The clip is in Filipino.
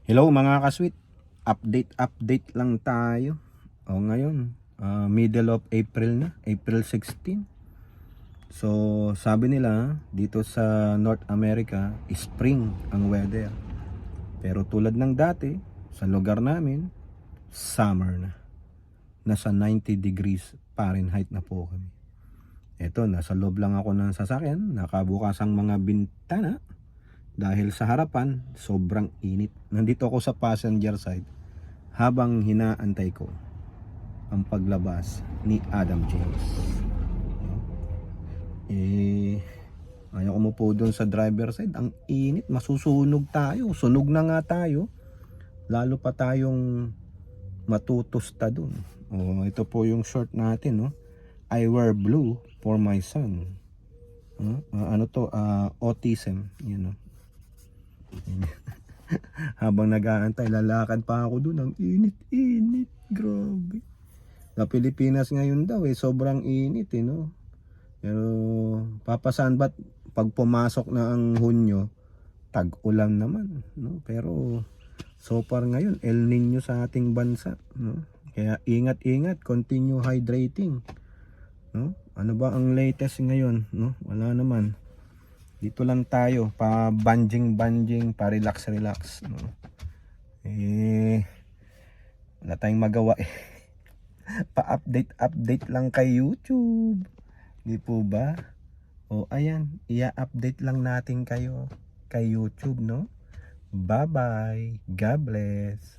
Hello mga kasweet, update lang tayo. Ngayon, middle of April na, April 16. So sabi nila dito sa North America, spring ang weather. Pero tulad ng dati, sa lugar namin, summer na. Nasa 90 degrees Fahrenheit na po kami. Eto, nasa loob lang ako ng sasakyan, nakabukas ang mga bintana. Dahil sa harapan, sobrang init. Nandito ako sa passenger side habang hinaantay ko ang paglabas ni Adam James. Ayaw ko mo po doon sa driver side. Ang init, masusunog tayo. Sunog na nga tayo. Lalo pa tayong matutusta doon. Ito po yung short natin. No? I wear blue for my son. Autism. You know. Habang nag-aantay, lalakad pa ako doon. Ang init, grabe. Sa Pilipinas ngayon daw sobrang init no. Pero papasan ba't pag pumasok na ang Hunyo, tag-ulan naman no. Pero so far ngayon El Nino sa ating bansa no. Kaya ingat, continue hydrating no. Ano ba ang latest ngayon no? Wala naman. Dito lang tayo, pa banjing, pa relax no? Wala tayong magawa pa update lang kay YouTube. Di po ba? Ayan, i-update lang natin kayo kay YouTube no. Bye bye, God bless.